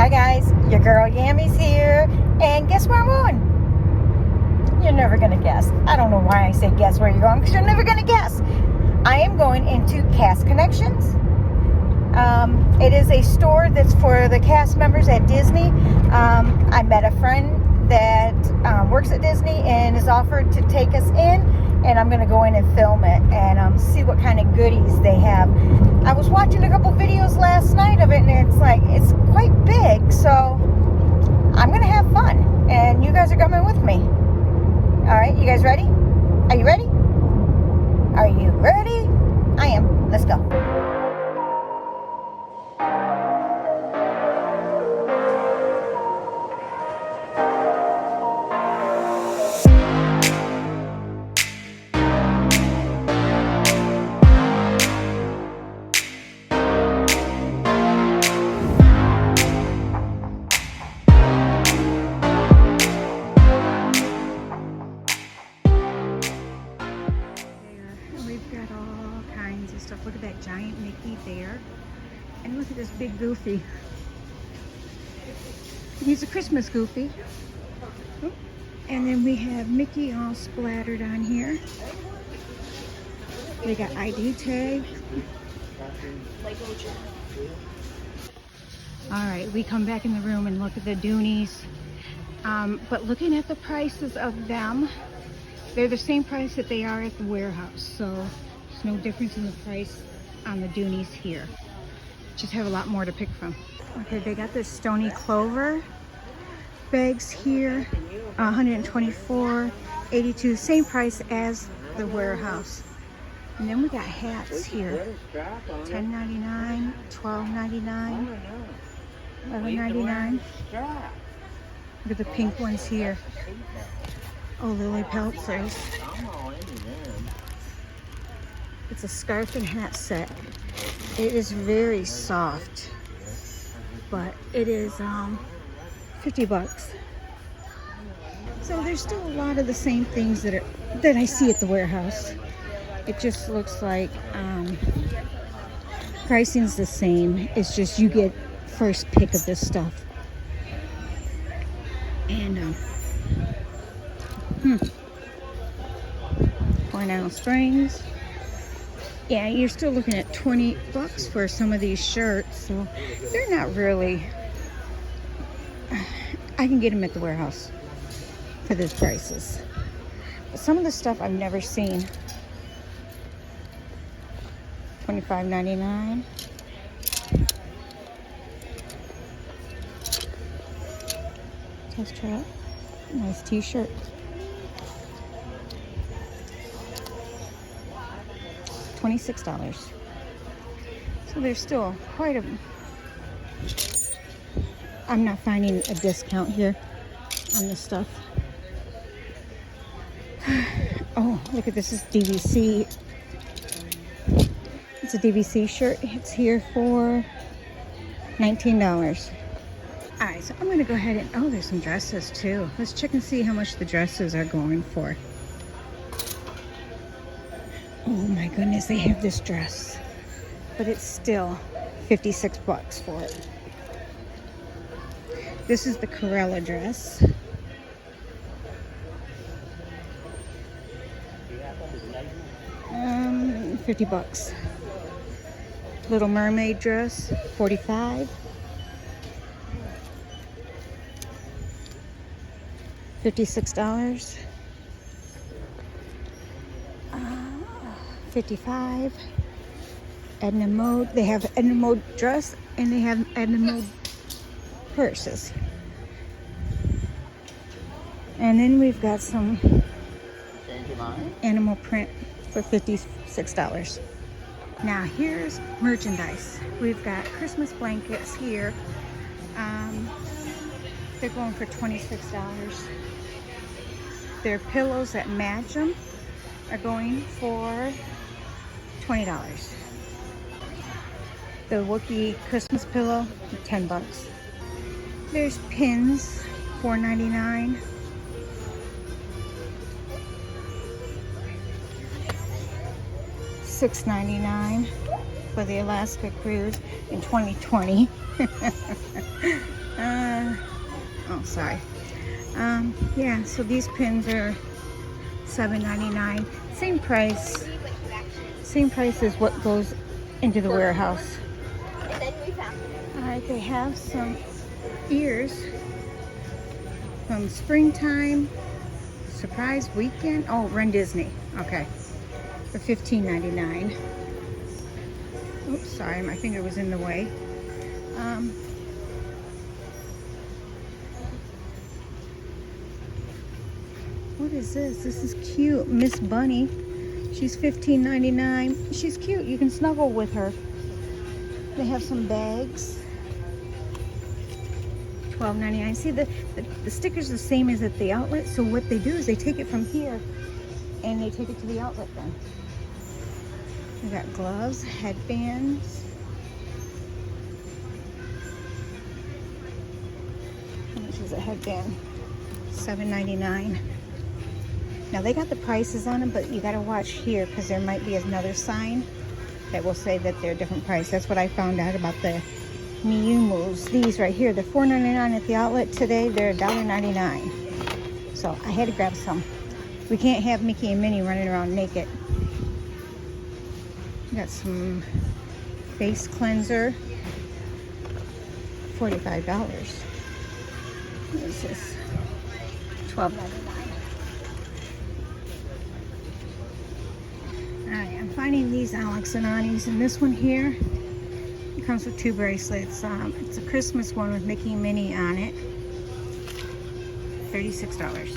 Hi guys, your girl Yammi's here, and guess where I'm going? You're never gonna guess. I don't know why I say guess where you're going, because you're never gonna guess. I am going into Cast Connections. It is a store that's for the cast members at Disney. I met a friend that works at Disney and has offered to take us in, and I'm gonna go in and film it and see what kind of goodies they have. I was watching a couple videos last night of it, and it's quite big, so I'm gonna have fun, and you guys are coming with me. All right, you guys ready? Are you ready? Are you ready? I am. Let's go. Look at that giant Mickey there. And look at this big Goofy. He's a Christmas Goofy. And then we have Mickey all splattered on here. They got ID tag. Alright, we come back in the room and look at the Doonies. But looking at the prices of them, they're the same price that they are at the warehouse. So there's no difference in the price on the Doonies here. Just have a lot more to pick from. Okay, they got this Stony Clover bags here, 124, 82, same price as the warehouse. And then we got hats here, $10.99, $12.99, $11.99. Look at the pink ones here. Oh, Lily Peltzers. It's a scarf and hat set. It is very soft, but it is 50 bucks. So there's still a lot of the same things that I see at the warehouse. It just looks like pricing's the same. It's just you get first pick of this stuff. And Cornell Springs. Yeah, you're still looking at 20 bucks for some of these shirts, so they're not really, I can get them at the warehouse for these prices. But some of the stuff I've never seen. $25.99. Test trap. Nice t-shirt. $26. So there's still quite a... I'm not finding a discount here on this stuff. Oh, look at this. Is DVC. It's a DVC shirt. It's here for $19. Alright, so I'm going to go ahead and... Oh, there's some dresses too. Let's check and see how much the dresses are going for. Oh my goodness, they have this dress, but it's still 56 bucks for it. This is the Corella dress. $50. Little Mermaid dress, $45. $56. $55. Edna Mode. They have Edna Mode dress and they have Edna Mode purses. And then we've got some animal print for $56. Now here's merchandise. We've got Christmas blankets here. They're going for $26. Their pillows that match them are going for $20. The Wookiee Christmas pillow, 10 bucks. There's pins, $4.99. $6.99 for the Alaska cruise in 2020. sorry. Yeah, so these pins are $7.99. Same price. Same price as what goes into the warehouse. All right, they have some ears from Springtime Surprise Weekend. Oh, Run Disney. Okay, for $15.99. Oops, sorry, my finger was in the way. What is this? This is cute. Miss Bunny. She's $15.99. She's cute. You can snuggle with her. They have some bags. $12.99. See, the sticker's the same as at the outlet. So what they do is they take it from here and they take it to the outlet then. We got gloves, headbands. How much is a headband? $7.99. Now they got the prices on them, but you gotta watch here because there might be another sign that will say that they're a different price. That's what I found out about the Miyumus. These right here, they're $4.99 at the outlet today. They're $1.99. So I had to grab some. We can't have Mickey and Minnie running around naked. Got some face cleanser, $45. What is this? $12.99. Alright, I'm finding these Alex and Ani's, and this one here, it comes with 2 bracelets. It's a Christmas one with Mickey and Minnie on it. $36.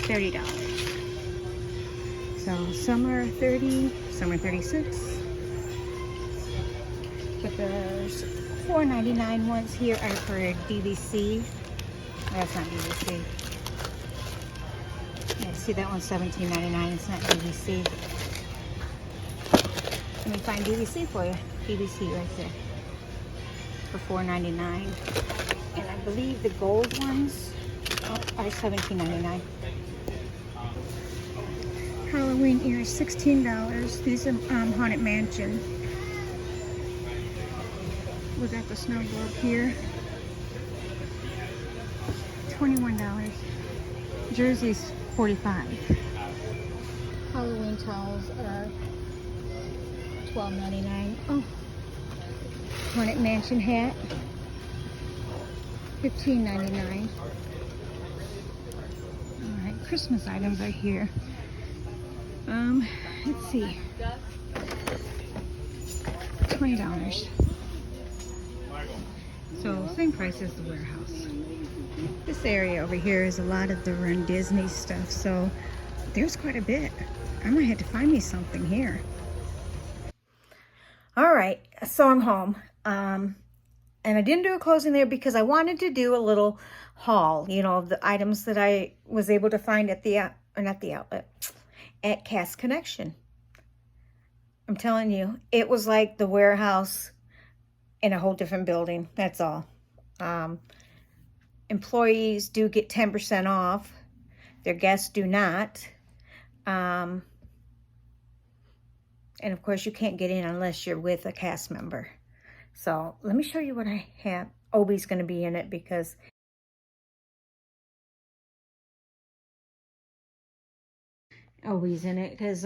$30. So some are 30, some are 36. But there's $4.99 ones here are for DVC. That's not DVC. Yeah, see that one's $17.99. It's not DVC. Let me find DVC for you. DVC right there for $4.99. And I believe the gold ones are $17.99. Halloween ears, $16. These are Haunted Mansion. We got the snow globe here. $21. Jerseys, $45. Halloween towels are $12.99. Oh, Haunted Mansion hat, $15.99. All right, Christmas items are here. Let's see, $20. So same price as the warehouse. This area over here is a lot of the Run Disney stuff, so there's quite a bit. I might have to find me something here. All right, so I'm home. And I didn't do a closing there because I wanted to do a little haul, you know, of the items that I was able to find at the, or not the outlet, at Cast Connection. I'm telling you, it was like the warehouse in a whole different building. That's all. Employees do get 10% off. Their guests do not. And of course, you can't get in unless you're with a cast member. So let me show you what I have. Obi's going to be in it because Obi's in it because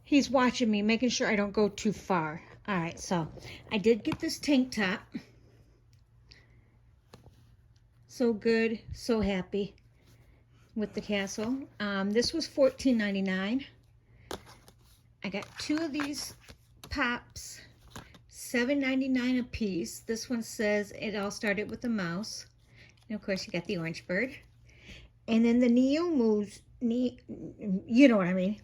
he's watching me, making sure I don't go too far. All right, so I did get this tank top. So good, so happy with the castle. This was $14.99. I got 2 of these pops, $7.99 a piece. This one says it all started with a mouse. And of course you got the orange bird. And then the Neomus, you know what I mean,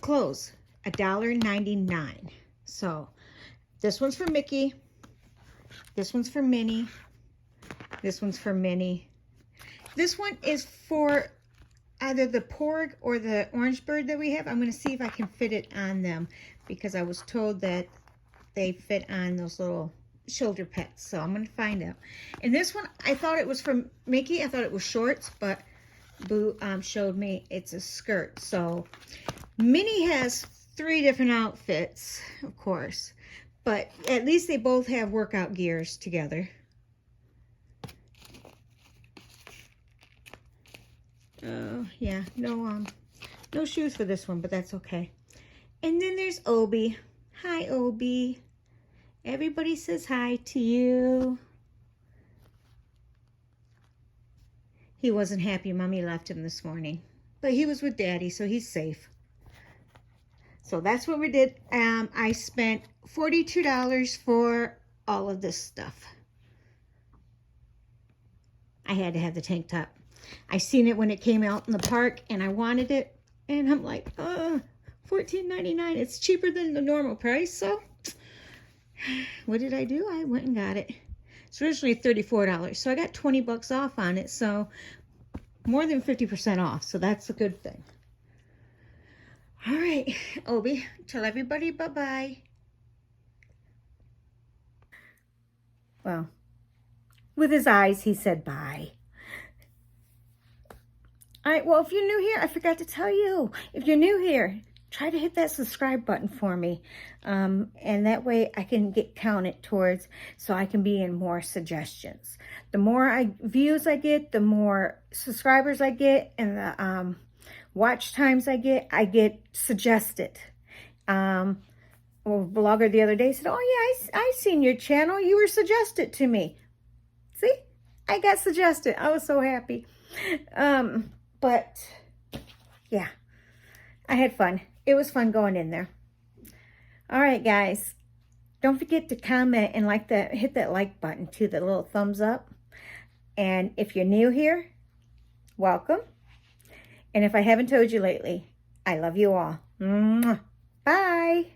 clothes, $1.99. So this one's for Mickey, this one's for Minnie, this one's for Minnie. This one is for either the porg or the orange bird that we have. I'm going to see if I can fit it on them because I was told that they fit on those little shoulder pets. So I'm going to find out. And this one, I thought it was for Mickey. I thought it was shorts, but Boo showed me it's a skirt. So Minnie has 3 different outfits, of course. But at least they both have workout gears together. Yeah, no shoes for this one, but that's okay. And then there's Obi. Hi, Obi. Everybody says hi to you. He wasn't happy Mommy left him this morning, but he was with Daddy, so he's safe. So that's what we did. I spent $42 for all of this stuff. I had to have the tank top. I seen it when it came out in the park, and I wanted it, and I'm like, $14.99. It's cheaper than the normal price, so what did I do? I went and got it. It's originally $34, so I got 20 bucks off on it, so more than 50% off, so that's a good thing. All right, Obi, tell everybody bye-bye. Well, with his eyes, he said bye. All right, well, if you're new here, I forgot to tell you, if you're new here, try to hit that subscribe button for me. And that way I can get counted towards, so I can be in more suggestions. The more views I get, the more subscribers I get, and the watch times I get suggested. A blogger the other day said, oh yeah, I seen your channel. You were suggested to me. See, I got suggested. I was so happy. But yeah, I had fun. It was fun going in there. All right, guys. Don't forget to comment and hit that like button too, the little thumbs up. And if you're new here, welcome. And if I haven't told you lately, I love you all. Mwah. Bye.